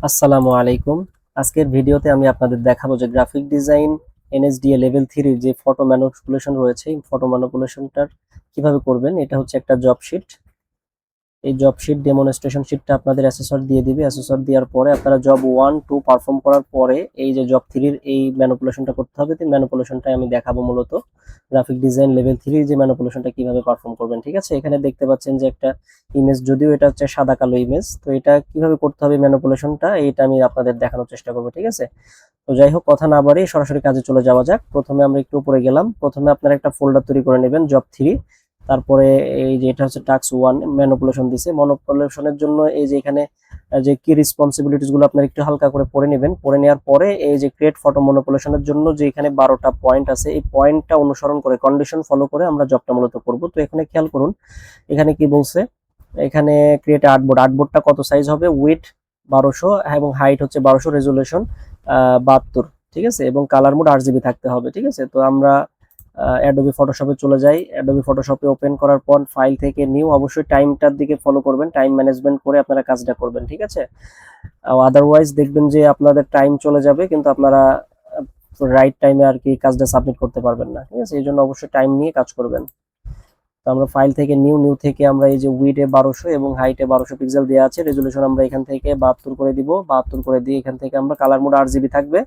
আসসালামু আলাইকুম। আজকের ভিডিওতে আমি আপনাদের দেখাবো যে গ্রাফিক ডিজাইন এনএসডিএ লেভেল 3 এর যে ফটো ম্যানিপুলেশন রয়েছে, এই ফটো ম্যানিপুলেশনটার কিভাবে করবেন, এটা হচ্ছে একটা জব শিট। এই জব শিট ডেমনস্ট্রেশন শিটটা আপনাদের অ্যাসেসর দিয়ে দিবে। অ্যাসেসর দেওয়ার পরে আপনারা জব 1 2 পারফর্ম করার পরে এই যে জব 3 এর এই ম্যানিপুলেশনটা করতে হবে। তো ম্যানিপুলেশনটাই আমি দেখাবো মূলত গ্রাফিক ডিজাইন লেভেল 3 এর যে ম্যানিপুলেশনটা কিভাবে পারফর্ম করবেন। ঠিক আছে, এখানে দেখতে পাচ্ছেন যে একটা ইমেজ, যদিও এটা হচ্ছে সাদা কালো ইমেজ, তো এটা কিভাবে করতে হবে ম্যানিপুলেশনটা এইটা আমি আপনাদের দেখানোর চেষ্টা করবো। ঠিক আছে, তো যাই হোক, কথা না বাড়িয়ে সরাসরি কাজে চলে যাওয়া যাক। প্রথমে আমরা একটু উপরে গেলাম। প্রথমে আপনারা একটা ফোল্ডার তৈরি করে নেবেন জব 3। তারপরে এই যে এটা হচ্ছে টাস্ক 1 ম্যানিপুলেশন দিছে। ম্যানিপুলেশনের জন্য এই যে এখানে যে কি রেসপন্সিবিলিটিস গুলো আপনারা একটু হালকা করে পড়ে নেবেন। পড়ে নেওয়ার পরে এই যে ক্রিয়েট ফটো ম্যানিপুলেশনের জন্য যে এখানে 12টা পয়েন্ট আছে, এই পয়েন্টটা অনুসরণ করে কন্ডিশন ফলো করে আমরা জবটা মূলত করব। তো এখানে খেয়াল করুন, এখানে কি বলছে, এখানে ক্রিয়েট আর্টবোর্ড। আর্টবোর্ডটা কত সাইজ হবে? উইথ 1200 এবং হাইট হচ্ছে 1200, রেজুলেশন 72। ঠিক আছে, এবং কালার মোড আরজিবি থাকতে হবে। ঠিক আছে, তো আমরা অ্যাডোবি ফটোশপে চলে যাই। অ্যাডোবি ফটোশপে ওপেন করার পর ফাইল থেকে নিউ, অবশ্যই টাইমটার দিকে ফলো করবেন, টাইম ম্যানেজমেন্ট করে আপনারা কাজটা করবেন। ঠিক আছে, আদারওয়াইজ দেখবেন যে আপনাদের টাইম চলে যাবে, কিন্তু আপনারা রাইট টাইমে আর কি কাজটা সাবমিট করতে পারবেন না। ঠিক আছে, এই জন্য অবশ্যই টাইম নিয়ে কাজ করবেন। তো আমরা ফাইল থেকে নিউ থেকে আমরা এই যে উইডে 1200 এবং হাইটে 1200 পিক্সেল দেওয়া আছে, রেজুলেশন আমরা এখান থেকে 72 করে দিব। 72 করে দিয়ে এখান থেকে আমরা কালার মোড আরজিবি থাকবে,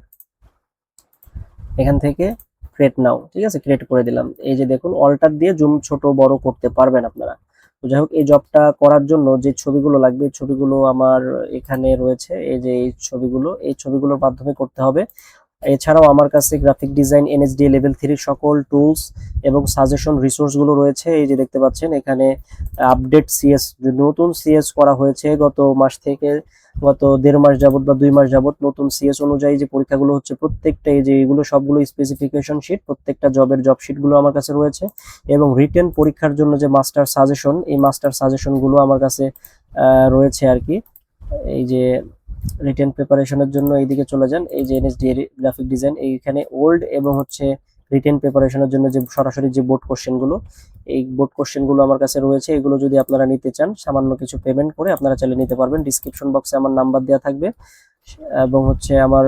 এখান থেকে ক্রিয়েট নাও। ঠিক আছে, ক্রিয়েট করে দিলাম। এই যে দেখুন, অল্টার দিয়ে জুম ছোট বড় করতে পারবেন আপনারা। তো যাই হোক, এই জবটা করার জন্য যে ছবিগুলো লাগবে, এই ছবিগুলো আমার এখানে রয়েছে। এই যে এই ছবিগুলোর মাধ্যমে করতে হবে। এছাড়াও আমার কাছে গ্রাফিক ডিজাইন এনএসডিএ লেভেল 3 সকল টুলস এবং সাজেশন রিসোর্স গুলো রয়েছে। এই যে দেখতে পাচ্ছেন এখানে আপডেট সিএস, নতুন সিএস করা হয়েছে গত মাস থেকে, গত 1.5 মাস যাবত বা 2 মাস যাবত নতুন সিএস অনুযায়ী যে পরীক্ষাগুলো হচ্ছে, প্রত্যেকটা এই যে এগুলো সবগুলো স্পেসিফিকেশন শিট, প্রত্যেকটা জবের জব শিট গুলো আমার কাছে রয়েছে। এবং রিটেন পরীক্ষার জন্য যে মাস্টার সাজেশন, এই মাস্টার সাজেশন গুলো আমার কাছে রয়েছে আর কি। এই যে রিটেন প্রিপারেশনের জন্য এইদিকে চলে যান, এই যে এনএসডি গ্রাফিক ডিজাইন, এইখানে ওল্ড এবং হচ্ছে রিটেন প্রিপারেশনের জন্য যে সরাসরি যে বোর্ড কোশ্চেন গুলো, এই বোর্ড কোশ্চেন গুলো আমার কাছে রয়েছে। এগুলো যদি আপনারা নিতে চান, সামান্য কিছু পেমেন্ট করে আপনারা চাইলে নিতে পারবেন। ডিসক্রিপশন বক্সে আমার নাম্বার দেওয়া থাকবে, এবং হচ্ছে আমার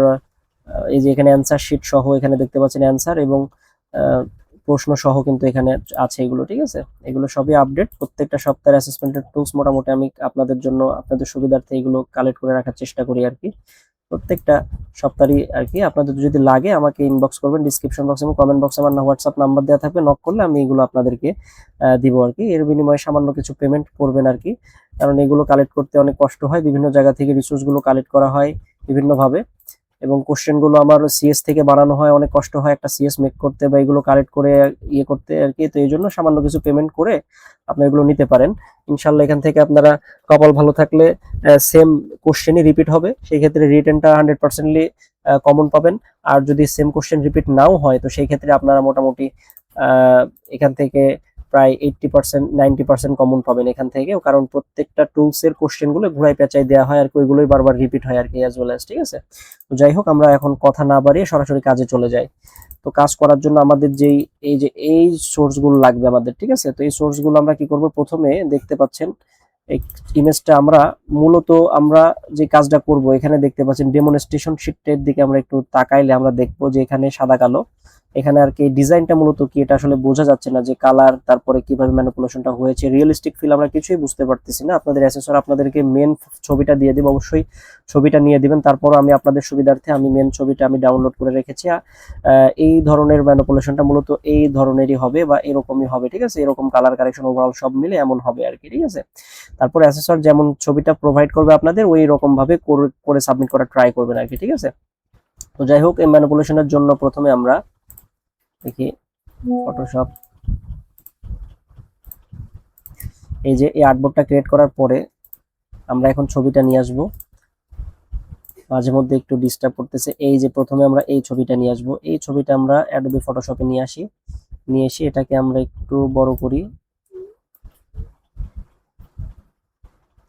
এই যে এখানে অ্যান্সার শিট সহ এখানে দেখতে পাচ্ছেন অ্যান্সার এবং প্রশ্ন সহ কিন্তু এখানে আছে এগুলো। ঠিক আছে, এগুলো সবই আপডেট। প্রত্যেকটা সপ্তাহের অ্যাসেসমেন্টের টুলস মোটামুটি আমি আপনাদের জন্য, আপনাদের সুবিধার্থে এগুলো কালেক্ট করে রাখার চেষ্টা করি আর কি, প্রত্যেকটা সপ্তাহে আর কি। আপনাদের যদি লাগে আমাকে ইনবক্স করবেন, ডিসক্রিপশন বক্সে এবং কমেন্ট বক্সে আমার হোয়াটসঅ্যাপ নাম্বার দেওয়া থাকবে, নক করলে আমি এগুলো আপনাদেরকে দিব আর কি। এর বিনিময়ে সামান্য কিছু পেমেন্ট করবেন আর কি, কারণ এগুলো কালেক্ট করতে অনেক কষ্ট হয়। বিভিন্ন জায়গা থেকে রিসোর্সগুলো কালেক্ট করা হয় বিভিন্নভাবে, এবং কোশ্চেন গুলো আমার সিএস থেকে বানানো হয়, অনেক কষ্ট হয় একটা সিএস মেক করতে বা এগুলো কালেক্ট করে ইয়ে করতে আর কি। তো এই জন্য সামান্য কিছু পেমেন্ট করে আপনারা এগুলো নিতে পারেন ইনশাল্লাহ। এখান থেকে আপনারা কপাল ভালো থাকলে সেম কোশ্চেনই রিপিট হবে, সেই ক্ষেত্রে রিটেনটা 100%লি কমন পাবেন। আর যদি সেম কোশ্চেন রিপিট নাও হয়, তো সেই ক্ষেত্রে আপনারা মোটামুটি এখান থেকে প্রায় 80% 90% কমন পাবেন এখান থেকে, কারণ প্রত্যেকটা টুলস এর কোশ্চেন গুলো ঘুরাই পেঁচাই দেওয়া হয় আর কি, ওইগুলোই বারবার রিপিট হয় আর কি অ্যাজ ওয়েল অ্যাজ। ঠিক আছে, তো যাই হোক, আমরা এখন কথা না বাড়িয়ে সরাসরি কাজে চলে যাই। তো কাজ করার জন্য আমাদের যেই এই যে এই সোর্স গুলো লাগবে আমাদের। ঠিক আছে, তো এই সোর্স গুলো আমরা কি করব, প্রথমে দেখতে পাচ্ছেন এই ইমেজটা আমরা মূলত আমরা যে কাজটা করব, এখানে দেখতে পাচ্ছেন ডেমনস্ট্রেশন শিটের দিকে আমরা একটু তাকাইলে আমরা দেখবো যে এখানে সাদা কালো, এখানে আর কি ডিজাইনটা মূলত কি এটা আসলে বোঝা যাচ্ছে না, যে কালার তারপরে কিভাবে ম্যানিপুলেশনটা হয়েছে, রিয়েলিস্টিক ফিল আমরা কিছুই বুঝতে পারতেছি না। আপনাদের অ্যাসেসর আপনাদেরকে মেন ছবিটা দিয়ে দিবে, অবশ্যই ছবিটা নিয়ে দিবেন। তারপর আমি আপনাদের সুবিধার্থে আমি মেন ছবিটা আমি ডাউনলোড করে রেখেছি। এই ধরনের ম্যানিপুলেশনটা মূলত এই ধরনেরই হবে বা এরকমই হবে। ঠিক আছে, এরকম কালার কারেকশন ওভারঅল সব মিলে এমন হবে আর কি। ঠিক আছে, তারপর অ্যাসেসর যেমন ছবিটা প্রোভাইড করবে আপনাদের, ওই রকম ভাবে করে সাবমিট করা ট্রাই করবেন আর কি। ঠিক আছে, তো যাই হোক, এই ম্যানিপুলেশনের জন্য প্রথমে আমরা দেখি ফটোশপ। এই যে এই আর্টবোর্ডটা ক্রিয়েট করার পরে আমরা এখন ছবিটা নিয়ে আসবো, মাঝে মধ্যে একটু ডিস্টার্ব করতেছে। এই যে প্রথমে আমরা এই ছবিটা নিয়ে আসবো, এই ছবিটা আমরা অ্যাডোবি ফটোশপে নিয়ে আসি, নিয়ে এসে এটাকে আমরা একটু বড় করি,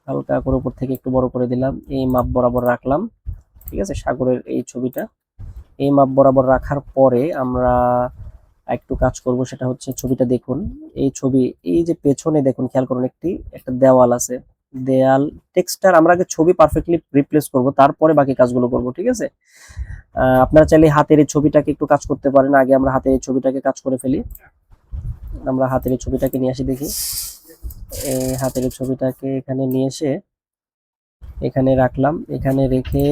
হালকা করে উপর থেকে একটু বড় করে দিলাম, এই মাপ বরাবর রাখলাম। ঠিক আছে, সাগরের এই ছবিটা এই মাপ বরাবর রাখার পরে আমরা একটু কাজ করব, সেটা হচ্ছে ছবিটা দেখুন। এই ছবি, এই যে পেছনে দেখুন, খেয়াল করুন একটা দেওয়াল আছে, দেয়াল টেক্সচার আমরা আগে ছবি পারফেক্টলি রিপ্লেস করব, তারপরে বাকি কাজগুলো করব, ঠিক আছে। আপনারা চাইলে হাতের এই ছবিটাকে একটু কাজ করতে পারেন। আগে আমরা হাতের এই ছবিটাকে কাজ করে ফেলি। আমরা হাতের এই ছবিটাকে নিয়ে আসি, দেখি এই হাতের এই ছবিটাকে এখানে নিয়ে এসে এখানে রাখলাম। এখানে রেখে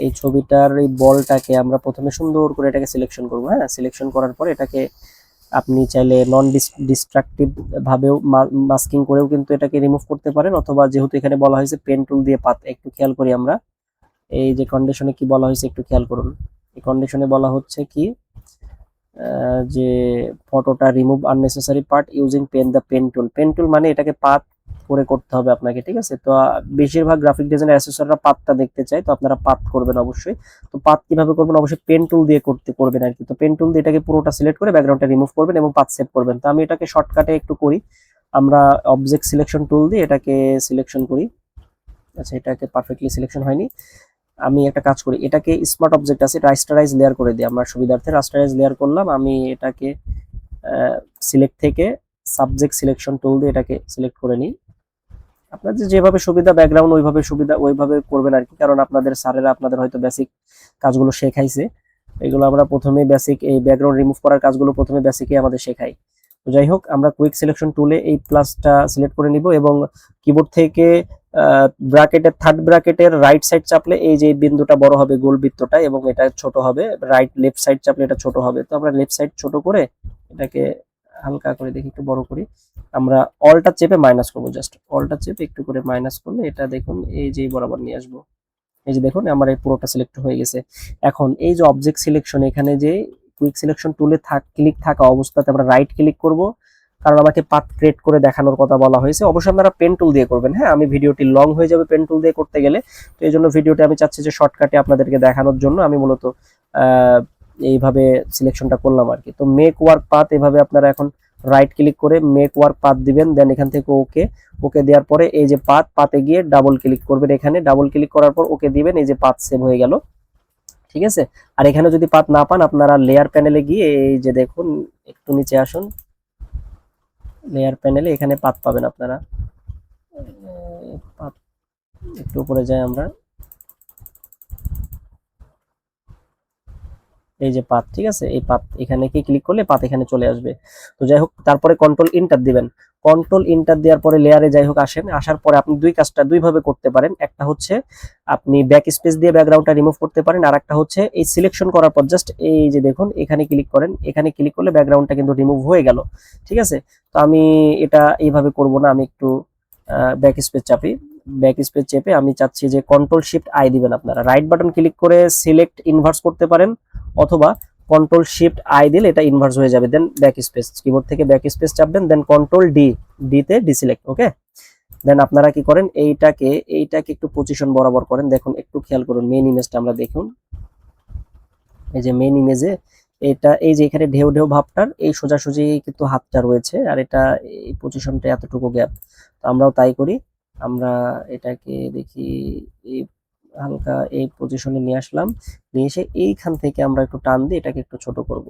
এই ছবিটার এই বলটাকে আমরা প্রথমে সুন্দর করে এটাকে সিলেকশন করব। হ্যাঁ, সিলেকশন করার পর এটাকে আপনি চাইলে নন ডিস্ট্রাকটিভ ভাবেও মাস্কিং করেও কিন্তু এটাকে রিমুভ করতে পারেন, অথবা যেহেতু এখানে বলা হয়েছে পেন টুল দিয়ে পাত, একটু খেয়াল করি আমরা এই যে কন্ডিশনে কি বলা হয়েছে একটু খেয়াল করুন। এই কন্ডিশনে বলা হচ্ছে কি যে ফটোটা remove unnecessary part using pen tool. Pen tool মানে এটাকে পাত করে করতে হবে আপনাকে, ঠিক আছে। তো বেশিরভাগ গ্রাফিক ডিজাইনার অ্যাসেসররা পাতটা দেখতে চায়, তো আপনারা পাত করবেন অবশ্যই। তো পাত কিভাবে করবেন, অবশ্যই পেন টুল দিয়ে করবেন আর কি। তো পেন টুল দিয়ে এটাকে পুরোটা সিলেক্ট করে ব্যাকগ্রাউন্ডটা রিমুভ করবেন এবং পাত সেভ করবেন। তো আমি এটাকে শর্টকাটে একটু করি, আমরা অবজেক্ট সিলেকশন টুল দিয়ে এটাকে সিলেকশন করি। আচ্ছা, এটাকে পারফেক্টলি সিলেকশন হয়নি। আমি একটা কাজ করি, এটাকে স্মার্ট অবজেক্ট আছে রাস্টারাইজ লেয়ার করে দিই, আমার সুবিধার্থে রাস্টারাইজ লেয়ার করলাম। আমি এটাকে সিলেক্ট থেকে সাবজেক্ট সিলেকশন টুল দিয়ে এটাকে সিলেক্ট করে নিই। আপনাদের যেভাবে সুবিধা ব্যাকগ্রাউন্ড ওইভাবে করবেন আর কি, কারণ আপনাদের স্যারেরা আপনাদের হয়তো বেসিক কাজগুলো শেখাইছে। এগুলো আমরা প্রথমে বেসিক এই ব্যাকগ্রাউন্ড রিমুভ করার কাজগুলো প্রথমে বেসিকে আমাদের শেখাই। তো যাই হোক, আমরা কুইক সিলেকশন টুলে এই প্লাসটা সিলেক্ট করে নিব এবং কিবোর্ড থেকে ব্র্যাকেটের থার্ড ব্র্যাকেটের রাইট সাইড চাপলে এই যে বিন্দুটা বড় হবে, গোল বৃত্তটা, এবং এটা ছোট হবে। লেফট সাইড চাপলে এটা ছোট হবে। তো আমরা লেফট সাইড ছোট করে এটাকে হালকা করে দেখি একটু বড় করি। আমরা অলটা চেপে মাইনাস করবো, জাস্ট অলটা চেপে একটু করে মাইনাস করলে এটা দেখুন এই যে বরাবর নিয়ে আসবো। এই যে দেখুন আমার এই পুরোটা সিলেক্ট হয়ে গেছে। এখন এই যে অবজেক্ট সিলেকশন, এখানে যে কুইক সিলেকশন টুলে ক্লিক থাকা অবস্থাতে আমরা রাইট ক্লিক করব, কারণ আমাকে পাথ ক্রিয়েট করে দেখানোর কথা বলা হয়েছে। অবশ্যই আপনারা পেন টুল দিয়ে করবেন। হ্যাঁ, আমি ভিডিওটি লং হয়ে যাবে পেন টুল দিয়ে করতে গেলে, তো এই জন্য ভিডিওটি আমি চাচ্ছি যে শর্টকাটে আপনাদেরকে দেখানোর জন্য আমি মূলত এইভাবে সিলেকশনটা করলাম আর কি। তো মেক ওয়ার্ক পাথ, এভাবে আপনারা এখন রাইট ক্লিক করে মেক ওয়ার্ক পাথ দিবেন, দেন এখান থেকে ওকে দেওয়ার পরে এই যে পাতে গিয়ে ডাবল ক্লিক করবেন। এখানে ডাবল ক্লিক করার পর ওকে দিবেন, এই যে পাথ সেভ হয়ে গেল, ঠিক আছে। আর এখানে যদি পাথ না পান, আপনারা লেয়ার প্যানেলে গিয়ে এই যে দেখুন একটু নিচে আসুন, লেয়ার প্যানেলে এখানে পাথ পাবেন আপনারা। পাথ একটু উপরে যাই আমরা, এই যে পাথ, ঠিক আছে। এই পাথ এখানে কি ক্লিক করলে পাথ এখানে চলে আসবে। তো যাই হোক, তারপরে কন্ট্রোল ইন্টার দিবেন। কন্ট্রোল ইন্টার দেওয়ার পরে লেয়ারে যাই হোক আসেন, আসার পরে আপনি কাজটা দুইভাবে করতে পারেন। একটা হচ্ছে আপনি ব্যাক স্পেস দিয়ে ব্যাকগ্রাউন্ডটা রিমুভ করতে পারেন, আর একটা হচ্ছে এই সিলেকশন করার পর জাস্ট এই যে দেখুন এখানে ক্লিক করেন, এখানে ক্লিক করলে ব্যাকগ্রাউন্ডটা কিন্তু রিমুভ হয়ে গেল, ঠিক আছে। তো আমি এটা এইভাবে করব না, আমি একটু ব্যাক স্পেস চাপি। ব্যাক স্পেস চেপে আমি চাচ্ছি যে কন্ট্রোল শিফট আই দিবেন আপনারা। রাইট বাটন ক্লিক করে সিলেক্ট ইনভার্স করতে পারেন, অথবা কন্ট্রোল শিফট আই দিলে এটা ইনভার্স হয়ে যাবে। দেন ব্যাক স্পেস, কিবোর্ড থেকে ব্যাক স্পেস চাপবেন, দেন কন্ট্রোল ডি তে ডিসিলেক্ট, ওকে। দেন আপনারা কি করেন, এইটাকে একটু পজিশন বরাবর করেন। দেখুন একটু খেয়াল করুন মেইন ইমেজটা আমরা দেখুন, এই যে মেইন ইমেজে এটা এই যে এখানে ঢেউ ঢেউ ভাবটার এই সোজাসুজি কিন্তু হাতটা রয়েছে, আর এটা এই পজিশনটা এতটুকু গ্যাপ। তো আমরাও তাই করি, আমরা এটাকে দেখি এই হালকা এই পজিশনে নিয়ে আসলাম, নিয়ে এসে এইখান থেকে আমরা একটু টান দিয়ে এটাকে একটু ছোট করব,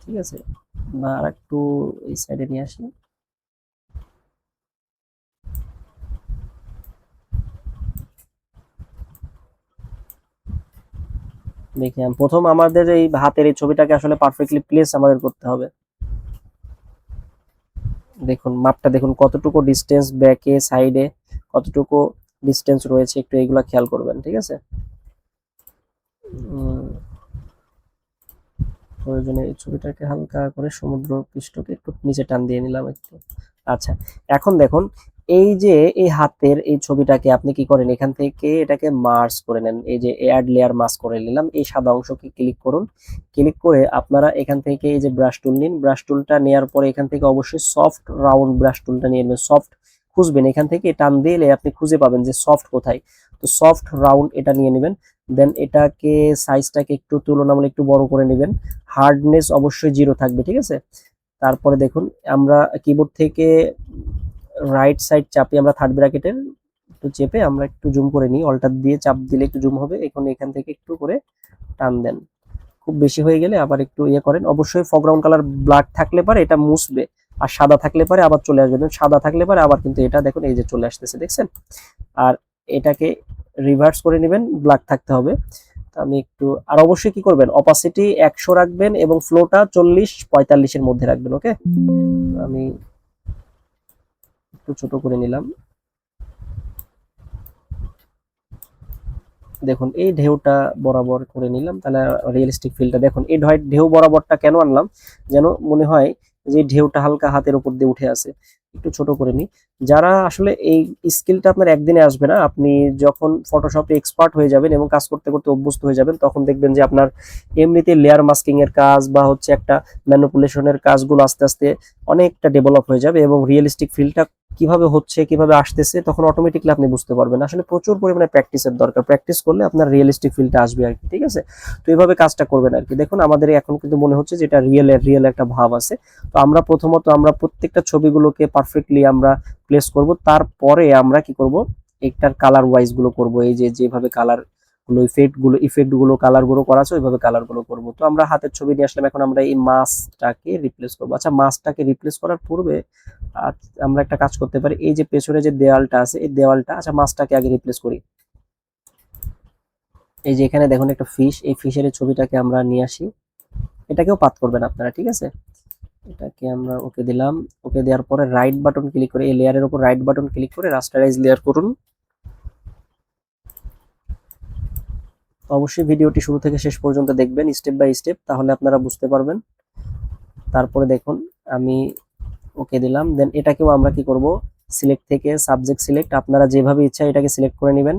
ঠিক আছে। বা আর একটু এই সাইডে নিয়ে আসি, দেখি প্রথম আমাদের এই হাতের এই ছবিটাকে আসলে পারফেক্টলি প্লেস আমাদের করতে হবে। দেখুন মাপটা দেখুন কতটুকু ডিস্টেন্স, ব্যাকে সাইডে কতটুকু ডিস্টেন্স রয়েছে, একটু এইগুলা খেয়াল করবেন, ঠিক আছে। প্রয়োজনে এই ছবিটাকে হালকা করে সমুদ্র পৃষ্ঠকে একটু নিচে টান দিয়ে নিলাম একটু। আচ্ছা, এখন দেখুন এই যে এই হাতের এই ছবিটাকে আপনি কি করেন, এখান থেকে এটাকে মার্জ করে নেন। এই যে অ্যাড লেয়ার মার্জ করে নিলাম, এই সাদা অংশকে ক্লিক করুন। ক্লিক করে আপনারা এখান থেকে এই যে ব্রাশ টুল নিন, ব্রাশ টুলটা নেওয়ার পরে এখান থেকে অবশ্যই সফট রাউন্ড ব্রাশ টুলটা নিয়ে নেবেন। সফট খুঁজবেন, এখান থেকে টান দিলে আপনি খুঁজে পাবেন যে সফট কোথায়। তো সফট রাউন্ড এটা নিয়ে নেবেন, দেন এটাকে সাইজটাকে একটু তুলনামূলক একটু বড় করে নেবেন। হার্ডনেস অবশ্যই 0 থাকবে, ঠিক আছে। তারপরে দেখুন আমরা কিবোর্ড থেকে রাইট সাইড চাপি, আমরা থার্ড ব্র্যাকেটের একটু চেপে আমরা একটু জুম করে নিই, অল্টার দিয়ে চাপ দিলে একটু জুম হবে। এখন এখান থেকে একটু করে টান দেন, খুব বেশি হয়ে গেলে আবার একটু ইয়ে করেন। অবশ্যই ফরগ্রাউন্ড কালার ব্ল্যাক থাকলে পারে এটা মুছবে, আর সাদা থাকলে পরে আবার চলে আসবে, সাদা থাকলে পরে আবার কিন্তু এটা দেখুন এই যে চলে আসতেছে, দেখছেন। আর এটাকে রিভার্স করে নেবেন, ব্ল্যাক থাকতে হবে। আমি একটু, আর অবশ্যই কি করবেন, অপাসিটি 100 রাখবেন এবং ফ্লোটা 40-45 এর মধ্যে রাখবেন। ওকে, আমি একটু ছোট করে নিলাম। দেখুন এই ঢেউটা বরাবর করে নিলাম, তাহলে রিয়েলিস্টিক ফিলটা দেখুন। এই ঢেউ বরাবরটা কেন আনলাম, যেন মনে হয় যে ঢেউটা হালকা হাতের উপর দিয়ে উঠে আসে। একটু ছোট করে নিই। যারা আসলে এই স্কিলটা আপনার একদিনে আসবে না, আপনি যখন ফটোশপে এক্সপার্ট হয়ে যাবেন এবং কাজ করতে করতে অভ্যস্ত হয়ে যাবেন, তখন দেখবেন যে আপনার এমনিতে লেয়ার মাস্কিং এর কাজ বা হচ্ছে একটা ম্যানিপুলেশনের কাজগুলো আস্তে আস্তে অনেকটা ডেভেলপ হয়ে যাবে, এবং রিয়েলিস্টিক ফিলটা কিভাবে হচ্ছে কিভাবে আসতেছে তখন অটোমেটিকলি আপনি বুঝতে পারবেন। আসলে প্রচুর পরিমাণে প্র্যাকটিসের দরকার, প্র্যাকটিস করলে আপনার রিয়েলিস্টিক ফিলটা আসবে আর কি, ঠিক আছে। তো এইভাবে কাজটা করবেন আর কি। দেখুন আমাদের এখন কিন্তু মনে হচ্ছে যে এটা রিয়েল একটা ভাব আছে। তো আমরা প্রথমত আমরা প্রত্যেকটা ছবিগুলোকে পারফেক্টলি আমরা প্লেস করব, তারপরে আমরা কি করব, একটার কালার ওয়াইজ গুলো করব। এই যে যেভাবে কালার গুলো ইফেক্ট গুলো কালার গুলো করা আছে ওইভাবে কালার গুলো করব। তো আমরা হাতের ছবি নিয়ে আসলাম, এখন আমরা এই মাছটাকে রিপ্লেস করব। আচ্ছা, মাছটাকে রিপ্লেস করার পূর্বে আমরা একটা কাজ করতে পারি, এই যে পেছনে যে দেওয়ালটা আছে এই দেওয়ালটা, আচ্ছা মাছটাকে আগে রিপ্লেস করি। এই যে এখানে দেখুন একটা ফিশ, এই ফিশের ছবিটাকে আমরা নিয়ে আসি, এটাকেও পাত করবেন আপনারা, ঠিক আছে। এটাকে আমরা ওকে দিলাম। ওকে দেওয়ার পরে রাইট বাটন ক্লিক করে এই লেয়ারের উপর রাইট বাটন ক্লিক করে রাস্টারাইজ লেয়ার করুন। অবশ্যই ভিডিওটি শুরু থেকে শেষ পর্যন্ত দেখবেন স্টেপ বাই স্টেপ, তাহলে আপনারা বুঝতে পারবেন। তারপরে দেখুন আমি ওকে দিলাম। দেন এটাকেও আমরা কি করব, সিলেক্ট থেকে সাবজেক্ট সিলেক্ট, আপনারা যেভাবে ইচ্ছা এটাকে সিলেক্ট করে নেবেন।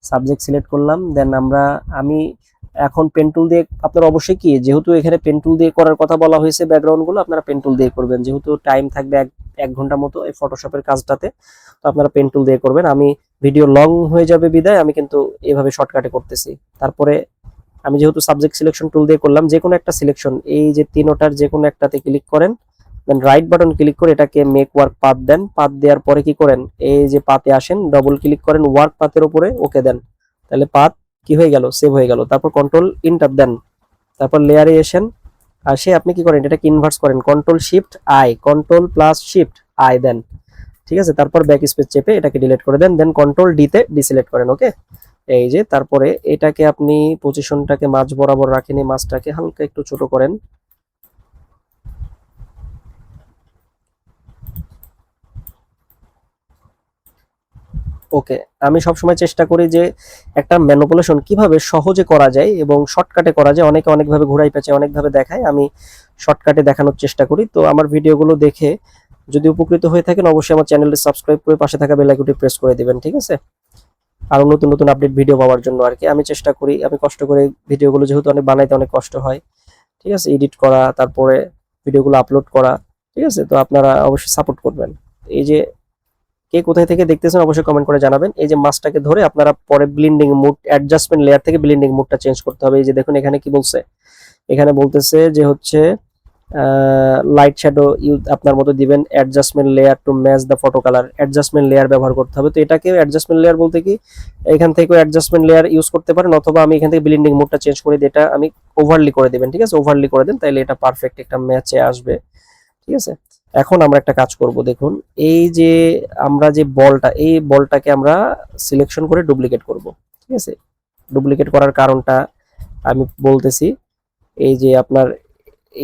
সাবজেক্ট সিলেক্ট করলাম। দেন আমি এখন পেন টুল দিয়ে, আপনারা অবশ্যই কি, যেহেতু এখানে পেন টুল দিয়ে করার কথা বলা হয়েছে ব্যাকগ্রাউন্ড গুলো, আপনারা পেন টুল দিয়ে করবেন, যেহেতু টাইম থাকবে এক ঘন্টা মতো এই ফটোশপের কাজটাতে। তো আপনারা পেন টুল দিয়ে করবেন। আমি ভিডিও লং হয়ে যাবে বিদায় আমি কিন্তু এভাবে শর্টকাটে করতেছি। তারপরে আমি যেহেতু সাবজেক্ট সিলেকশন টুল দিয়ে করলাম, যে কোনো একটা সিলেকশন, এই যে তিনোটার যে কোনো একটাতে ক্লিক করেন। দেন রাইট বাটন ক্লিক করে এটাকে মেক ওয়ার্ক পাথ দেন। পাথ দেওয়ার পরে কি করেন, এই যে পাথে আসেন, ডবল ক্লিক করেন ওয়ার্ক পাথের উপরে, ওকে দেন। তাহলে পাথ কি হয়ে গেল, সেভ হয়ে গেল। তারপর কন্ট্রোল ইন্টার দেন। তারপর লেয়ারে আসেন, আসে আপনি কি করেন, এটাকে ইনভার্স করেন, control shift I, control plus shift I দেন, ঠিক আছে। তারপর ব্যাক স্পেস চেপে এটাকে ডিলিট করে দেন। দেন কন্ট্রোল ডি তে ডিসিলেক্ট করেন। ওকে, এই যে তারপরে এটাকে আপনি পজিশনটাকে মাঝ বরাবর রাখেন, এই মাছটাকে হালকা একটু ছোট করেন। ওকে, আমি সবসময় চেষ্টা করি যে একটা ম্যানিপুলেশন কিভাবে সহজে করা যায় এবং শর্টকাটে করা যায়। অনেকে অনেকভাবে ঘুরাই পেঁচে অনেকভাবে দেখায়, আমি শর্টকাটে দেখানোর চেষ্টা করি। তো আমার ভিডিওগুলো দেখে যদি উপকৃত হয়ে থাকেন অবশ্যই আমার চ্যানেলটি সাবস্ক্রাইব করে পাশে থাকা বেল আইকনটি প্রেস করে দিবেন, ঠিক আছে। আরো নতুন নতুন আপডেট ভিডিও পাওয়ার জন্য আর কি। আমি চেষ্টা করি, আমি কষ্ট করে ভিডিওগুলো যেহেতু অনেক বানাইতে অনেক কষ্ট হয়, ঠিক আছে, এডিট করা, তারপরে ভিডিওগুলো আপলোড করা, ঠিক আছে। তো আপনারা অবশ্যই সাপোর্ট করবেন। এই যে কে কোথায় থেকে দেখতেছেন অবশ্যই কমেন্ট করে জানাবেন। এই যে মাছটাকে ধরে আপনারা পরে ব্লেন্ডিং মুড, অ্যাডজাস্টমেন্ট লেয়ার থেকে ব্লেন্ডিং মুডটা চেঞ্জ করতে হবে। এই যে দেখুন এখানে কি বলছে, এখানে বলতেছে যে হচ্ছে লাইট শ্যাডো ইউজ আপনার মতো দিবেন, adjustment layer to match the photo colour, adjustment layer ব্যবহার করতে হবে। তো এটাকে অ্যাডজাস্টমেন্ট লেয়ার বলতে কি, এখান থেকে অ্যাডজাস্টমেন্ট লেয়ার ইউজ করতে পারেন, অথবা আমি এখান থেকে ব্লেন্ডিং মুডটা চেঞ্জ করে দিই, এটা আমি ওভারলি করে দিবেন, ঠিক আছে। ওভারলি করে দেন, তাহলে এটা পারফেক্ট একটা ম্যাচে আসবে, ঠিক আছে। এখন আমরা একটা কাজ করব, দেখুন এই যে আমরা যে বলটা, এই বলটাকে আমরা সিলেকশন করে ডুপ্লিকেট করব, ঠিক আছে। ডুপ্লিকেট করার কারণটা আমি বলতেছি। এই যে আপনার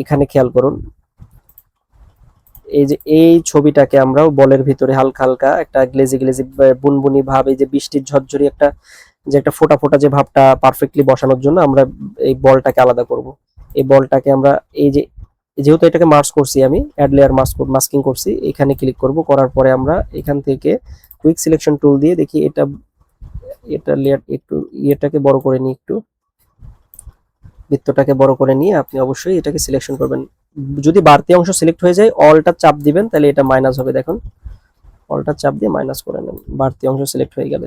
এখানে খেয়াল করুন, এই যে এই ছবিটাকে আমরা বলের ভিতরে হালকা হালকা একটা গ্লেজি গ্লেজি বুনবুনি ভাব, এই যে বৃষ্টির ঝরঝরি একটা, যে একটা ফোটা ফোটা যে ভাবটা পারফেক্টলি বসানোর জন্য আমরা এই বলটাকে আলাদা করব। এই বলটাকে আমরা এই যে, যেহেতু এটাকে মাস্ক করছি, আমি অ্যাড লেয়ার মাস্কিং করছি, এখানে ক্লিক করব। করার পরে আমরা এখান থেকে কুইক সিলেকশন টুল দিয়ে দেখি এটা, এটা লেয়ার একটু ইয়েটাকে বড় করে নিই, একটু বৃত্তটাকে বড় করে নিয়ে আপনি অবশ্যই এটাকে সিলেকশন করবেন। যদি বাড়তি অংশ সিলেক্ট হয়ে যায় অলটা চাপ দিবেন, তাহলে এটা মাইনাস হবে। দেখুন অলটা চাপ দিয়ে মাইনাস করে নেন বাড়তি অংশ সিলেক্ট হয়ে গেলে।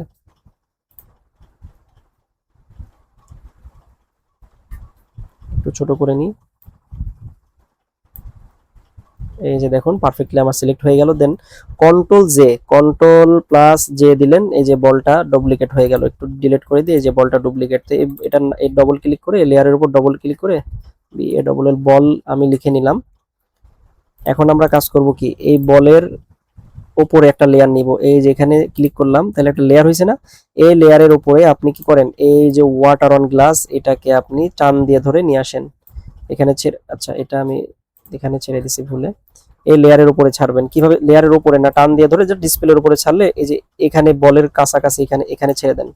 একটু ছোট করে নিই। এই যে দেখুন পারফেক্টলি আমার সিলেক্ট হয়ে গেল। দেন কন্ট্রোল প্লাস জে দিলেন, এই যে বলটা ডুপ্লিকেট হয়ে গেল। একটু ডিলিট করে দিয়ে এই যে বলটা ডুপ্লিকেট, এটা এই ডবল ক্লিক করে লেয়ারের উপর ডবল ক্লিক করে বি এ ডবল এল বল আমি লিখে নিলাম। এখন আমরা কাজ করব কি, এই বলের উপরে একটা লেয়ার নিব, এই যে এখানে ক্লিক করলাম, তাহলে একটা লেয়ার হয়েছে না, এই লেয়ারের উপরে আপনি কি করেন, এই যে ওয়াটার অন গ্লাস এটাকে আপনি টান দিয়ে ধরে নিয়ে আসেন এখানে ছেড়ে, আচ্ছা এটা আমি এখানে ছেড়ে দিছি ভুলে, এই লেয়ারের উপরে ছাড়বেন। কিভাবে, লেয়ারের উপরে না, টান দিয়ে ধরে যে ডিসপ্লের উপরে ছাড়লে এই যে এখানে বলের কাছাকাছি এখানে এখানে ছেড়ে দেন,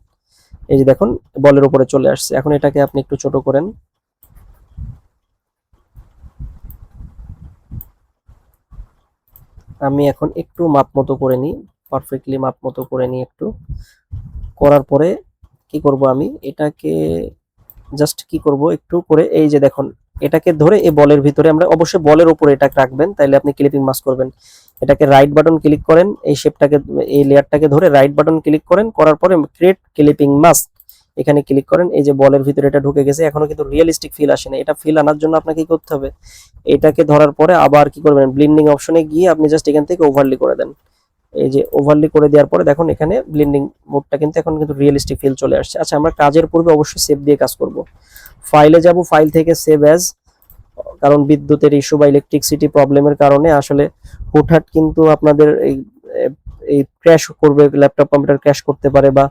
এই যে দেখুন বলের উপরে চলে আসছে। এখন এটাকে আপনি একটু ছোট করেন, আমি এখন একটু মাপ মতো করে নিই, পারফেক্টলি মাপ মতো করে নিই একটু, করার পরে কি করব আমি এটাকে জাস্ট কি করব একটু করে, এই যে দেখুন এটাকে ধরে এই বলের ভিতরে, আমরা অবশ্যই বলের উপরে এটাকে রাখবেন, তাইলে আপনি ক্লিপিং মাস্ক করবেন। এটাকে রাইট বাটন ক্লিক করেন, এই শেপটাকে এই লেয়ারটাকে ধরে রাইট বাটন ক্লিক করেন, করার পরে ক্রিয়েট ক্লিপিং মাস্ক এখানে ক্লিক করেন। এই যে বলের ভিতরে এটা ঢুকে গেছে, এখনো কিন্তু রিয়েলিস্টিক ফিল আসে না। এটা ফিল আনার জন্য আপনাকে কি করতে হবে, এটাকে ধরার পরে আবার কি করবেন, ব্লেন্ডিং অপশনে গিয়ে আপনি জাস্ট এখান থেকে ওভারলি করে দেন। এই যে ওভারলি করে দেওয়ার পরে দেখুন এখানে ব্লেন্ডিং মোডটা কিন্তু এখন কিন্তু রিয়েলিস্টিক ফিল চলে আসছে। আচ্ছা আমরা কাজের পূর্বে অবশ্যই সেভ দিয়ে কাজ করব। ফাইলে যাব, ফাইল থেকে সেভ অ্যাজ, কারণ বিদ্যুতের ইস্যু বা ইলেকট্রিসিটি প্রবলেমের কারণে আসলে হুটহাট কিন্তু আপনাদের এই ক্র্যাশ করবে, ল্যাপটপ কম্পিউটার ক্র্যাশ করতে পারে, বা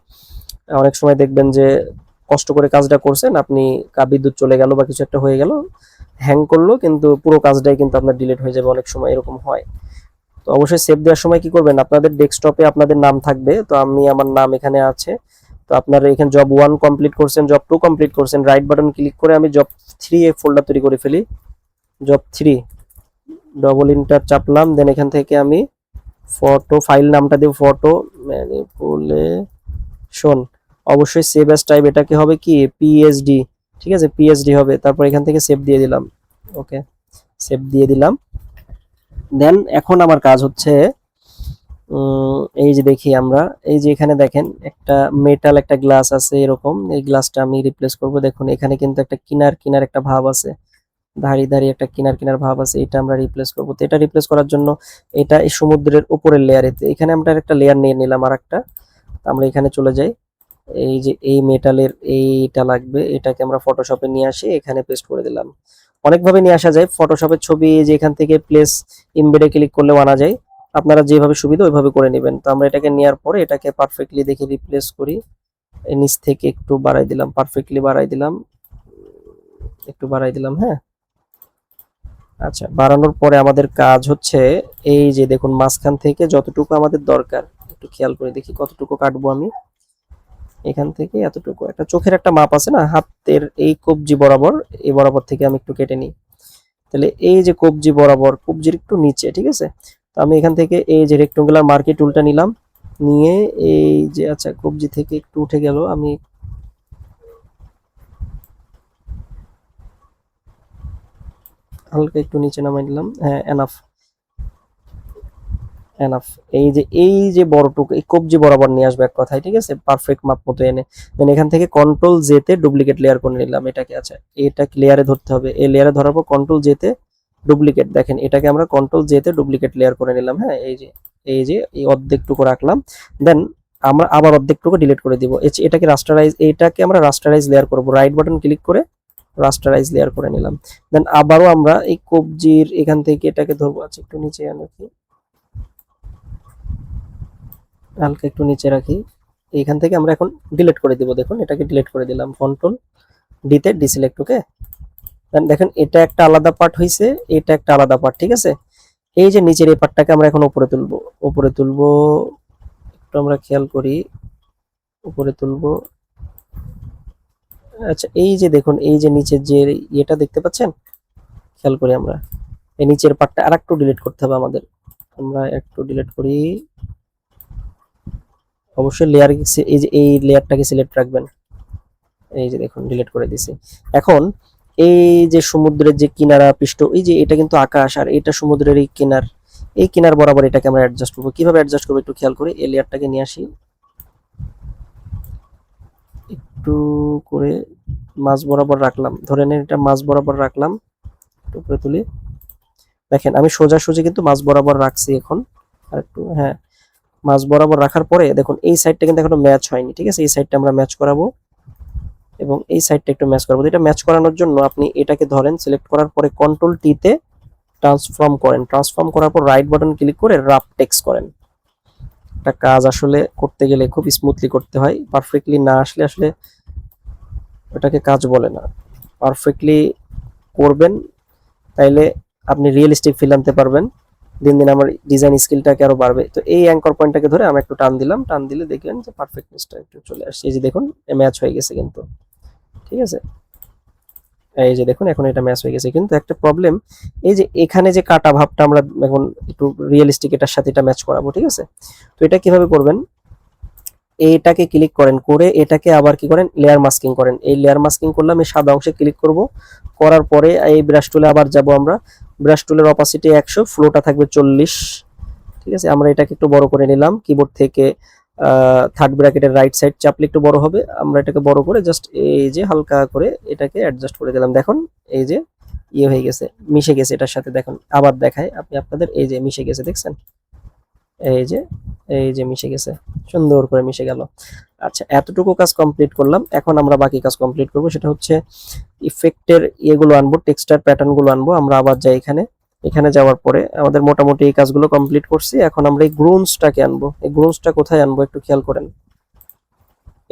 অনেক সময় দেখবেন যে কষ্ট করে কাজটা করছেন আপনি, বিদ্যুৎ চলে গেল বা কিছু একটা হয়ে গেল, হ্যাং করলো, কিন্তু পুরো কাজটাই কিন্তু আপনার ডিলিট হয়ে যাবে, অনেক সময় এরকম হয়। তো অবশ্যই সেভ দেওয়ার সময় কি করবেন, আপনাদের ডেস্কটপে আপনাদের নাম থাকবে, তো আমি আমার নাম এখানে আছে, তো আপনারা এখানে জব 1 কমপ্লিট করছেন, জব 2 কমপ্লিট করছেন, রাইট বাটন ক্লিক করে আমি জব 3 এ ফোল্ডার তৈরি করে ফেলি, জব 3 ডবল ইন্টার চাপলাম, দেন এখান থেকে আমি ফটো ফাইল নামটা দেব ফটো ম্যানিপুলেশন, অবশ্যই সেভ অ্যাজ টাইপ এটাকে হবে কি পিএসডি, ঠিক আছে পিএসডি হবে, তারপর এখান থেকে সেভ দিয়ে দিলাম, ওকে সেভ দিয়ে দিলাম। দেন এখন আমার কাজ হচ্ছে এই যে দেখি আমরা, এই যে এখানে দেখেন একটা মেটাল একটা গ্লাস আছে এরকম, এই গ্লাসটা আমি রিপ্লেস করব। দেখুন এখানে কিন্তু একটা কিনার কিনার একটা ভাব আছে, ধারি ধারি একটা কিনার কিনার ভাব আছে, এটা আমরা রিপ্লেস করব। তো এটা রিপ্লেস করার জন্য এটা এই সমুদ্রের উপরের লেয়ারে, এখানে আমরা একটা লেয়ার নিয়ে নিলাম আর একটা, আমরা এখানে চলে যাই, এই যে এই মেটালের এইটা লাগবে, এটাকে আমরা ফটোশপে নিয়ে আসি, এখানে পেস্ট করে দিলাম। অনেকভাবে নিয়ে আসা যায় ফটোশপের ছবি, যে এখান থেকে প্লেস ইমবেডে ক্লিক করলেও আনা যায়, আপনারা যেভাবে সুবিধা ওইভাবে করে নেবেন। তো আমরা এটাকে নেওয়ার পরে এটাকে পারফেক্টলি দেখে রিপ্লেস করি, নিচ থেকে একটু বাড়াই দিলাম, পারফেক্টলি বাড়াই দিলাম, একটু বাড়াই দিলাম, হ্যাঁ। আচ্ছা বাড়ানোর পরে আমাদের কাজ হচ্ছে, এই যে দেখুন মাঝখান থেকে যতটুকু আমাদের দরকার একটু খেয়াল করে দেখি কতটুকু কাটবো আমি, এখান থেকে এতটুকু, একটা চোখের একটা মাপ আছে না হাতের, এই কবজি বরাবর, এই বরাবর থেকে আমি একটু কেটে নিই, তাহলে এই যে কবজি বরাবর, কবজির একটু নিচে, ঠিক আছে। তো আমি এখান থেকে এই যে রেক্টেঙ্গুলার মার্কি টুলটা নিলাম, নিয়ে এই যে আচ্ছা কবজি থেকে একটু উঠে গেল, আমি হালকা একটু নিচে নামাই নিলাম, হ্যাঁ এনাফ এনাফ। এই যে বড়টুকু এই কবজি বরাবর নিয়ে আসবে এক কথায়, ঠিক আছে পারফেক্ট মাপ মতো এনে, দেন এখান থেকে কন্ট্রোল জে তে ডুপ্লিকেট লেয়ার করে নিলাম এটাকে। আচ্ছা এটা লেয়ারে ধরতে হবে, এই লেয়ারে ধরার পর কন্ট্রোল জে তে ডুপ্লিকেট, দেখেন এটাকে আমরা কন্ট্রোল জে তে ডুপ্লিকেট লেয়ার করে নিলাম, হ্যাঁ এই যে এই অর্ধেকটুকু রাখলাম, দেন আমরা আবার অর্ধেকটুকু ডিলিট করে দিব। এটাকে রাস্টারাইজ, এটাকে আমরা রাস্টারাইজ লেয়ার করব, রাইট বাটন ক্লিক করে রাস্টারাইজ লেয়ার করে নিলাম। দেন আবারও আমরা এই কবজির এখান থেকে এটাকে ধরবো, আচ্ছা একটু নিচে আনো, হালকা একটু নিচে রাখি, এইখান থেকে আমরা এখন ডিলিট করে দিব, দেখুন এটাকে ডিলিট করে দিলাম, কন্ট্রোল ডি তে ডিসিলেক্ট, ওকে। দেখেন এটা একটা আলাদা পার্ট হইছে, এটা একটা আলাদা পার্ট, ঠিক আছে। এই যে নিচের এই পার্টটাকে আমরা এখন উপরে তুলবো, উপরে তুলবো, একটু আমরা খেয়াল করি, উপরে তুলবো। আচ্ছা এই যে দেখুন এই যে নিচের যে এটা দেখতে পাচ্ছেন, খেয়াল করি আমরা, এই নিচের পার্টটা আর একটু ডিলিট করতে হবে আমাদের, আমরা একটু ডিলিট করি, অবশ্যই লেয়ার, এই যে এই লেয়ারটাকে সিলেক্ট রাখবেন, এই যে দেখুন ডিলিট করে দিছি। এখন এই যে সমুদ্রের যে কিনারা পৃষ্ঠ, এই যে এটা কিন্তু আকাশ, আর এটা সমুদ্রের এই কিনার, এই কিনার বরাবর এটাকে আমরা অ্যাডজাস্ট করবো। কিভাবে অ্যাডজাস্ট করবো একটু খেয়াল করে, এই লেয়ারটাকে নিয়ে আসি, একটু করে মাঝ বরাবর রাখলাম, ধরে নেন এটা মাঝ বরাবর রাখলাম, একটু উপরে তুলি, দেখেন আমি সোজাসুজি কিন্তু মাঝ বরাবর রাখছি এখন, আর একটু, হ্যাঁ মাঝ বরাবর রাখার পরে দেখুন এই সাইডটা কিন্তু এখনো ম্যাচ হয়নি, ঠিক আছে এই সাইডটা আমরা ম্যাচ করাবো, এবং এই সাইডটা একটু ম্যাচ করাবো। এটা ম্যাচ করানোর জন্য আপনি এটাকে ধরেন, সিলেক্ট করার পরে কন্ট্রোল টি তে ট্রান্সফর্ম করেন, ট্রান্সফর্ম করার পর রাইট বাটন ক্লিক করে রাফ টেক্সট করেন। একটা কাজ আসলে করতে গেলে খুব স্মুথলি করতে হয়, পারফেক্টলি না আসলে আসলে ওটাকে কাজ বলে না। পারফেক্টলি করবেন, তাইলে আপনি রিয়েলিস্টিক ফিল আনতে পারবেন, দিন দিন আমার ডিজাইন স্কিলটাকে আরো বাড়বে। তো এই অ্যাঙ্কর পয়েন্টটাকে ধরে আমি একটু টান দিলাম, টান দিলে দেখবেন যে পারফেক্টনেসটা একটু চলে আসছে। এই যে দেখুন ম্যাচ হয়ে গেছে কিন্তু, ঠিক আছে, এই যে দেখুন এখন এটা ম্যাচ হয়ে গেছে। কিন্তু একটা প্রবলেম, এই যে এখানে যে কাটা ভাবটা আমরা এখন একটু রিয়েলিস্টিক এটার সাথে এটা ম্যাচ করাবো, ঠিক আছে। তো এটা কিভাবে করবেন, এইটাকে ক্লিক করেন, করে এটাকে আবার কি করেন লেয়ার মাস্কিং করেন। এই লেয়ার মাস্কিং করলাম, এই সাদা অংশে ক্লিক করব, করার পরে এই ব্রাশ টুলে আবার যাব আমরা, ব্রাশ টুলের অপাসিটি 100, ফ্লোটা থাকবে 40, ঠিক আছে। আমরা এটাকে একটু বড় করে নিলাম, কিবোর্ড থেকে থার্ড ব্র্যাকেটের রাইট সাইড চাপলে একটু বড় হবে, আমরা এটাকে বড় করে জাস্ট এই যে হালকা করে এটাকে অ্যাডজাস্ট করে দিলাম। দেখুন এই যে ইয়ে হয়ে গেছে, মিশে গেছে এটার সাথে। দেখুন আবার দেখায় আপনি আপনাদের, এই যে মিশে গেছে, দেখছেন, এই যে মিশে গেছে, সুন্দর করে মিশে গেল। আচ্ছা, এতটুকু কাজ কমপ্লিট করলাম, এখন আমরা বাকি কাজ কমপ্লিট করব, সেটা হচ্ছে ইফেক্টের ইয়েগুলো আনবো, টেক্সচার প্যাটার্ন গুলো আনবো। আমরা আবার যাই এখানে, এখানে যাওয়ার পরে আমাদের মোটামুটি এই কাজগুলো কমপ্লিট করছি। এখন আমরা এই গ্রুনসটাকে আনবো। এই গ্রুনসটা কোথায় আনবো একটু খেয়াল করেন,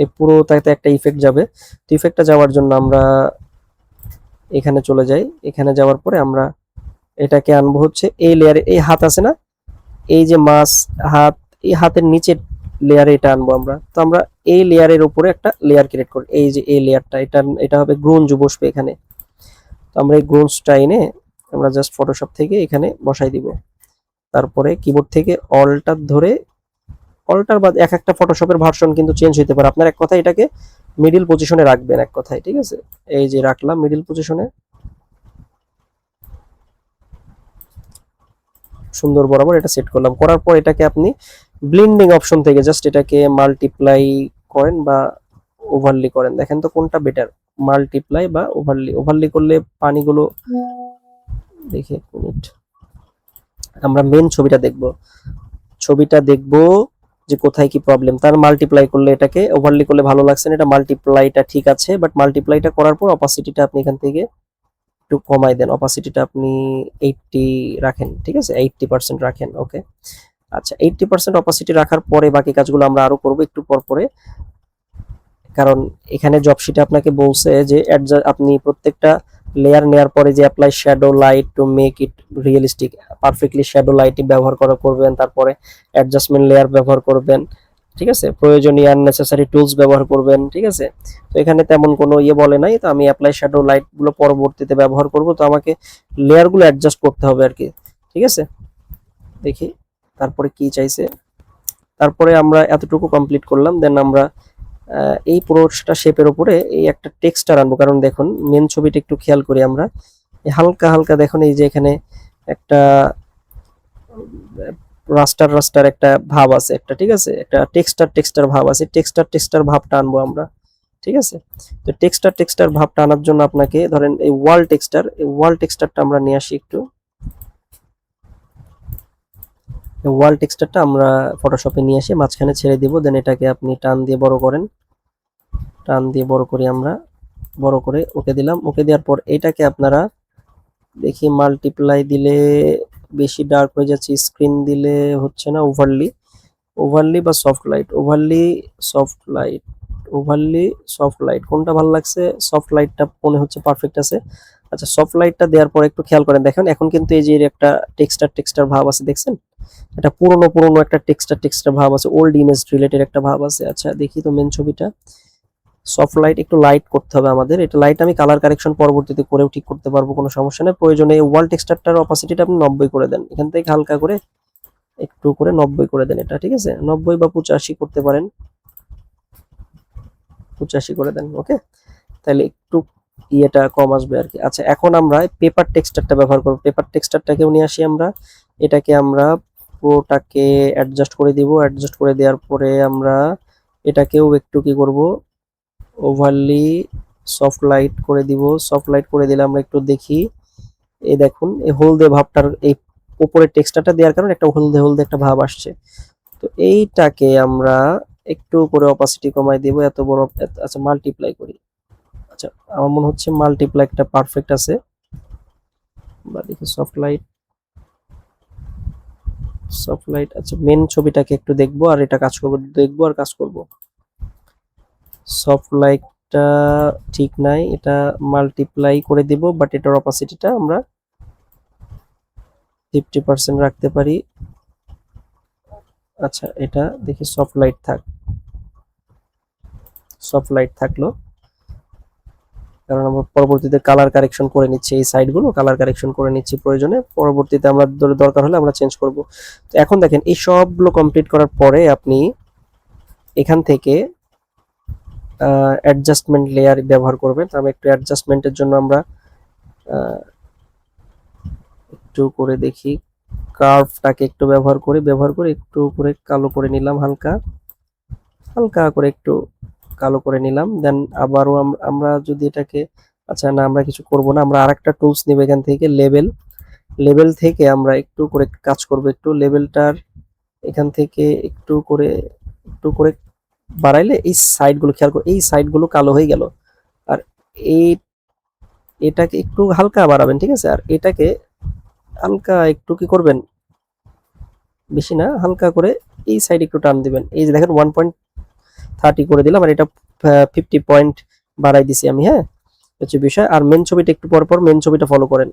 এই পুরোটাতে একটা ইফেক্ট যাবে। তো ইফেক্টটা যাওয়ার জন্য আমরা এখানে চলে যাই, এখানে যাওয়ার পরে আমরা এটাকে আনবো হচ্ছে এই লেয়ারে, এই হাত আছে না, এই যে মাছ হাত, এই হাতের নিচের লেয়ারে এটা আনবো আমরা। তো আমরা এই লেয়ারের উপরে একটা লেয়ার ক্রিয়েট করি, এই যে এই লেয়ারটা, এটা হবে গ্রুঞ্জ বসবে এখানে। তো আমরা এই গ্রুঞ্জটা এনে আমরা জাস্ট ফটোশপ থেকে এখানে বসাই দিব। তারপরে কিবোর্ড থেকে অল্টার ধরে, অল্টার বাদ এক একটা ফটোশপের ভার্সন কিন্তু চেঞ্জ হতে পারে, আপনার এক কথায় এটাকে মিডিল পজিশনে রাখবেন এক কথায়, ঠিক আছে। এই যে রাখলাম মিডিল পজিশনে, সুন্দর বরাবর এটা সেট করলাম। করার পর এটাকে আপনি ব্লেন্ডিং অপশন থেকে জাস্ট এটাকে মাল্টিপ্লাই করেন বা ওভারলি করেন, দেখেন তো কোনটা বেটার, মাল্টিপ্লাই বা ওভারলি। ওভারলি করলে পানিগুলো, দেখি এক মিনিট, আমরা মেন ছবিটা দেখব যে কোথায় কি প্রবলেম, তার মাল্টিপ্লাই করলে, এটাকে ওভারলি করলে ভালো লাগছে না, এটা মাল্টিপ্লাইটা ঠিক আছে, বাট মাল্টিপ্লাইটা করার পর অপাসিটিটা আপনি এখান থেকে একটু কমাই দেন, অপাসিটিটা আপনি 80 রাখেন, ঠিক আছে, 80% রাখেন, ওকে। আচ্ছা, 80% অপাসিটি রাখার পরে বাকি কাজগুলো আমরা আরো করব একটু পর পরে, কারণ এখানে জব শিটে আপনাকে বলছে যে আপনি প্রত্যেকটা লেয়ার নেওয়ার পরে যে apply shadow light to make it realistic, perfectly shadow লাইটই ব্যবহার করবেন, তারপরে অ্যাডজাস্টমেন্ট লেয়ার ব্যবহার করবেন, ঠিক আছে, প্রয়োজনীয় আননেসেসারি টুলস ব্যবহার করবেন, ঠিক আছে। তো এখানে তেমন কোনো ইয়ে বলে নাই, তো আমি অ্যাপ্লাই শ্যাডো লাইট গুলো পরবর্তীতে ব্যবহার করব, তো আমাকে লেয়ার গুলো অ্যাডজাস্ট করতে হবে আর কি, ঠিক আছে। দেখি তারপরে কি চাইছে, তারপরে আমরা এতটুকু কমপ্লিট করলাম, দেন আমরা এই পুরোটা শেপের উপরে এই একটা টেক্সচার আনবো, কারণ দেখুন মেন ছবিটা একটু খেয়াল করি আমরা, হালকা হালকা দেখুন এই যে এখানে একটা রাস্টার একটা ভাব আছে একটা, ঠিক আছে, একটা টেক্সটার ভাব আছে, টেক্সটার ভাবটা আনবো আমরা, ঠিক আছে। তো টেক্সটার ভাবটা আনার জন্য আপনাকে ধরেন এই ওয়াল টেক্সটারটা আমরা নিয়ে আসি একটু, ওয়াল টেক্সটারটা আমরা ফটোশপে নিয়ে এসে মাঝখানে ছেড়ে দিব, দেন এটাকে আপনি টান দিয়ে বড় করেন, টান দিয়ে বড় করি আমরা, বড় করে ওকে দিলাম। ওকে দেওয়ার পর এটাকে আপনারা দেখি মাল্টিপ্লাই দিলে বেশি ডার্ক হয়ে যাচ্ছে, স্ক্রিন দিলে হচ্ছে না, ওভারলি বা সফট লাইট কোনটা ভালো লাগছে, সফট লাইটটা মনে হচ্ছে পারফেক্ট আছে। আচ্ছা, সফট লাইটটা দেওয়ার পর একটু খেয়াল করেন, দেখেন এখন কিন্তু এই যে একটা টেক্সটার ভাব আছে, দেখছেন, এটা পুরনো একটা টেক্সটার ভাব আছে, ওল্ড ইমেজ রিলেটেড একটা ভাব আছে। আচ্ছা দেখি তো মেন ছবিটা, সফট লাইট একটু লাইট করতে হবে আমাদের, এটা লাইট আমি কালার কারেকশন পরবর্তীতে করেও ঠিক করতে পারবো, কোনো সমস্যা নেই। প্রয়োজনে ওয়াল টেক্সচারটার অপাসিটিটা আপনি 90 করে দেন, এখান থেকে হালকা করে একটু করে 90 করে দেন এটা, ঠিক আছে, 90 বা 85 করতে পারেন, 85 করে দেন, ওকে, তাহলে একটু ইয়েটা কম আসবে আর কি। আচ্ছা, এখন আমরা পেপার টেক্সচারটা ব্যবহার করব, পেপার টেক্সচারটাকেও নিয়ে আসি আমরা, এটাকে আমরা পুরোটাকে অ্যাডজাস্ট করে দিব, অ্যাডজাস্ট করে দেওয়ার পরে আমরা এটাকেও একটু কি করব, ওভারলি সফট লাইট করে দিব, সফট লাইট করে দিলে আমরা একটু দেখি, এই দেখুন এই হলদে ভাবটার এই উপরের টেক্সচারটা দেওয়ার কারণে একটা হলদে একটা ভাব আসছে। তো এইটাকে আমরা একটু করে অপাসিটি কমাই দিব, এত বড়, আচ্ছা মাল্টিপ্লাই করি, আচ্ছা আমার মনে হচ্ছে মাল্টিপ্লাইটা পারফেক্ট আছে, বা দেখি সফট লাইট সফট লাইট, আচ্ছা মেন ছবিটাকে একটু দেখবো আর এটা কাজ করবো, দেখবো আর কাজ করব। সফট লাইটটা ঠিক নাই, এটা মাল্টিপ্লাই করে দিব, বাট এটার অপাসিটিটা আমরা 50% রাখতে পারি। আচ্ছা এটা দেখি সফট লাইট থাক, সফট লাইট থাকলো, কারণ আমরা পরবর্তীতে কালার কারেকশন করে নিচ্ছি, এই সাইডগুলো কালার কারেকশন করে নিচ্ছি প্রয়োজনে, পরবর্তীতে আমরা দরকার হলে আমরা চেঞ্জ করব। তো এখন দেখেন এই সবগুলো কমপ্লিট করার পরে আপনি এখান থেকে অ্যাডজাস্টমেন্ট লেয়ার ব্যবহার করবেন। আমরা একটু অ্যাডজাস্টমেন্টের জন্য আমরা একটু করে দেখি, কার্ভটাকে একটু ব্যবহার করে একটু করে কালো করে নিলাম, হালকা হালকা করে একটু কালো করে নিলাম। দেন আবারও আমরা যদি এটাকে, আচ্ছা না আমরা কিছু করব না, আমরা আরেকটা টুলস নিব এখান থেকে, লেভেল, লেভেল থেকে আমরা একটু করে কাজ করব, একটু লেভেলটার এখান থেকে একটু করে বাড়াইলে এই সাইডগুলো খেয়াল করো, এই সাইডগুলো কালো হয়ে গেল। আর এই এটাকে একটু হালকা বাড়াবেন, ঠিক আছে? আর এটাকে হালকা একটু কি করবেন, বেশি না, হালকা করে এই সাইড একটু টান দিবেন। এই যে দেখেন 1.30 করে দিলাম, আর এটা 50 পয়েন্ট বাড়াই দিছি আমি, হ্যাঁ হচ্ছে বিষয়। আর মেন ছবিটা একটু পর পর মেন ছবিটা ফলো করেন।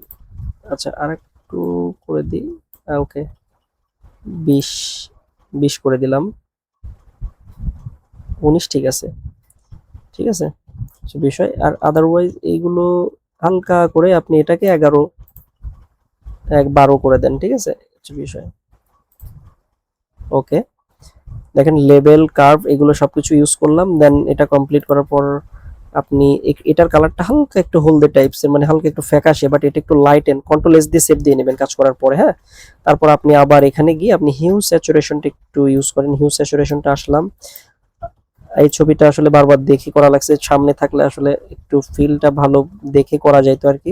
আচ্ছা আর একটু করে দিই, ওকে 20 করে দিলাম, 19 ঠিক আছে, ঠিক আছে হচ্ছে বিষয়। আর আদারওয়াইজ এইগুলো হালকা করে আপনি এটাকে 12 করে দেন, ঠিক আছে হচ্ছে বিষয়। ওকে দেখেন লেবেল, কার্ভ এগুলো সবকিছু ইউজ করলাম। দেন এটা কমপ্লিট করার পর আপনি এটার কালারটা হালকা একটু হলদে টাইপসের, মানে হালকা একটু ফ্যাকাশে, বাট এটা একটু লাইট এন্ড কন্ট্রোল এস দিয়ে সেভ দিয়ে নেবেন কাজ করার পরে, হ্যাঁ। তারপর আপনি আবার এখানে গিয়ে আপনি হিউ স্যাচুরেশনটা একটু ইউজ করেন। হিউ স্যাচুরেশনটা আসলাম, এই ছবিটা আসলে বারবার দেখে করা লাগছে, সামনে থাকলে আসলে একটু ফিলটা ভালো দেখে করা যাইতো আর কি।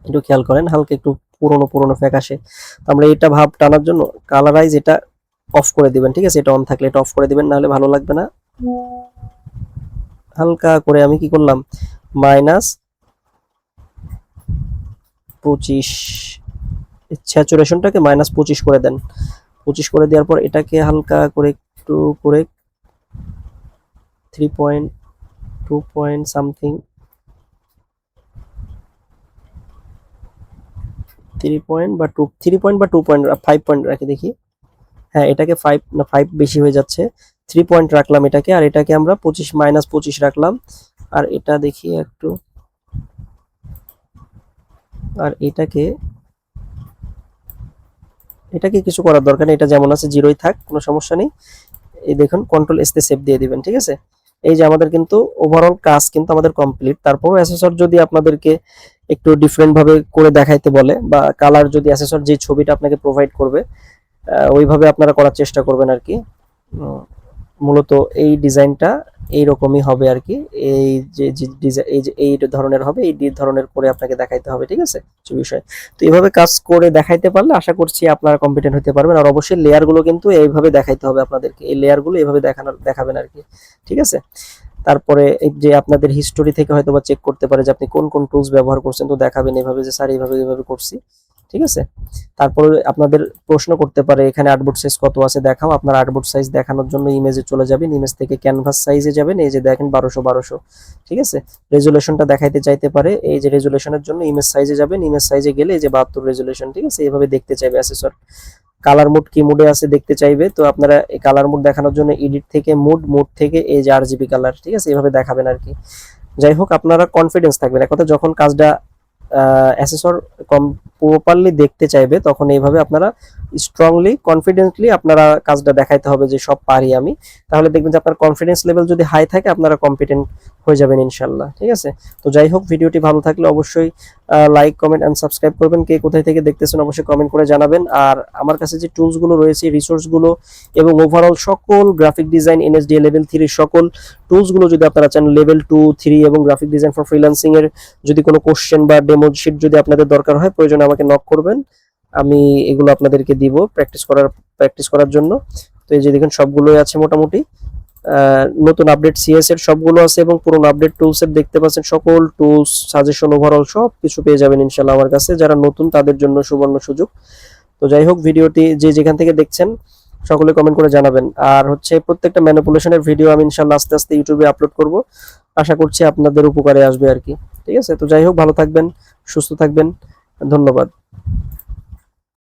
একটু খেয়াল করেন হালকা একটু পুরনো পুরনো ফ্যাকাশে। আমরা এটা ভাব টানার জন্য কালারাইজ এটা অফ করে দিবেন, ঠিক আছে? এটা অন থাকলে এটা অফ করে দিবেন, নাহলে ভালো লাগবে না। হালকা করে আমি কি করলাম, -25 স্যাচুরেশনটাকে -25 করে দেন। 25 করে দেওয়ার পর এটাকে হালকা করে একটু করে 3.2 পয়েন্ট সামথিং, 3 পয়েন্ট বা 2 পয়েন্ট 5 পয়েন্ট রাখি দেখি। হ্যাঁ এটাকে 5 না 5 বেশি হয়ে যাচ্ছে, 3 পয়েন্ট রাখলাম এটাকে। আর এটাকে আমরা -25 রাখলাম। আর এটা দেখি একটু, আর এটাকে কিছু করার দরকার নেই, এটা যেমন আছে জিরোই থাক, কোনো সমস্যা নেই। এই দেখুন কন্ট্রোল এস তে সেভ দিয়ে দিবেন, ঠিক আছে? এই যে আমাদের কিন্তু ওভারঅল কাজ কিন্তু আমাদের কমপ্লিট। তারপর অ্যাসেসর যদি আপনাদেরকে একটু ডিফারেন্ট ভাবে করে দেখাইতে বলে, বা কালার যদি অ্যাসেসর যে ছবিটা আপনাকে প্রোভাইড করবে ওইভাবে আপনারা করার চেষ্টা করবেন আর কি। মূলত এই ডিজাইনটা এইরকমই হবে আর কি, এই যে ডিজাইন এই যে এই ধরনের হবে, এই ধরনের করে আপনাকে দেখাইতে হবে, ঠিক আছে বিষয়। তো এইভাবে কাজ করে দেখাইতে পারলে আশা করছি আপনারা কম্পিটেন্ট হতে পারবেন। আর অবশ্যই লেয়ারগুলো কিন্তু এইভাবে দেখাইতে হবে আপনাদেরকে, এই লেয়ারগুলো এইভাবে দেখাবেন আর কি, ঠিক আছে? তারপরে এই যে আপনাদের হিস্টোরি থেকে হয়তো বা চেক করতে পারে যে আপনি কোন কোন টুলস ব্যবহার করছেন, তো দেখাবেন এইভাবে যে স্যার এইভাবে করছি, ঠিক আছে? তারপরে আপনাদের প্রশ্ন করতে পারে এখানে আর্টবোর্ড সাইজ কত আছে দেখাও। আপনার আর্টবোর্ড সাইজ দেখানোর জন্য ইমেজে চলে যাবেন, ইমেজ থেকে ক্যানভাস সাইজে যাবেন, এই যে দেখেন 1200, ঠিক আছে? রেজুলেশনটা দেখাইতে চাইতে পারে, এই যে রেজুলেশনের জন্য ইমেজ সাইজে যাবেন, ইমেজ সাইজে গেলে এই যে 72 রেজুলেশন, ঠিক আছে? এইভাবে দেখতে চাইবে অ্যাসেসর। কালার মোড কি মোডে আছে দেখতে চাইবে, তো আপনারা এই কালার মোড দেখানোর জন্য এডিট থেকে মোড থেকে এই যে আরজিবি কালার, ঠিক আছে? এইভাবে দেখাবেন আর কি। যাই হোক আপনারা কনফিডেন্স থাকবেন, এক কথা যখন কাজটা অ্যাসেসর প্রপারলি দেখতে চাইবে তখন এইভাবে আপনারা স্ট্রংলি কনফিডেন্টলি আপনারা কাজটা দেখাইতে হবে যে সব পারি আমি। তাহলে দেখবেন যে আপনার কনফিডেন্স লেভেল যদি হাই থাকে আপনারা কম্পিটেন্ট হয়ে যাবেন ইনশাল্লাহ, ঠিক আছে? তো যাই হোক ভিডিওটি ভালো থাকলে অবশ্যই লাইক কমেন্ট এন্ড সাবস্ক্রাইব করবেন। কে কোথায় থেকে দেখতেছেন অবশ্যই কমেন্ট করে জানাবেন। আর আমার কাছে যে টুলসগুলো রয়েছে, রিসোর্সগুলো এবং ওভারঅল সকল গ্রাফিক ডিজাইন এনএসডিএ লেভেল 3 সকল টুলসগুলো যদি আপনারা চান, লেভেল 2, 3 এবং গ্রাফিক ডিজাইন ফর ফ্রিল্যান্সিং এর যদি কোনো কোশ্চেন বা ডেমো শিট যদি আপনাদের দরকার হয় প্রয়োজনে আমাকে নক করবেন, আমি এগুলো আপনাদেরকে দিব প্র্যাকটিস করার জন্য। তো এই যে দেখুন সবগুলোই আছে মোটামুটি, নতুন আপডেট সিএস এর সবগুলো আছে এবং পুরনো আপডেট টুলস এর দেখতে পাচ্ছেন, সকল টুলস সাজেশন ওভারঅল সব কিছু পেয়ে যাবেন ইনশাআল্লাহ আমার কাছে। যারা নতুন তাদের জন্য সুবর্ণ সুযোগ। তো যাই হোক, ভিডিওটি যে যেখান থেকে দেখছেন সকলে কমেন্ট করে জানাবেন। আর হচ্ছে প্রত্যেকটা ম্যানিপুলেশনের ভিডিও আমি ইনশাআল্লাহ আস্তে আস্তে ইউটিউবে আপলোড করব, আশা করছি আপনাদের উপকারে আসবে আর কি। ঠিক আছে, তো যাই হোক, ভালো থাকবেন, সুস্থ থাকবেন, ধন্যবাদ।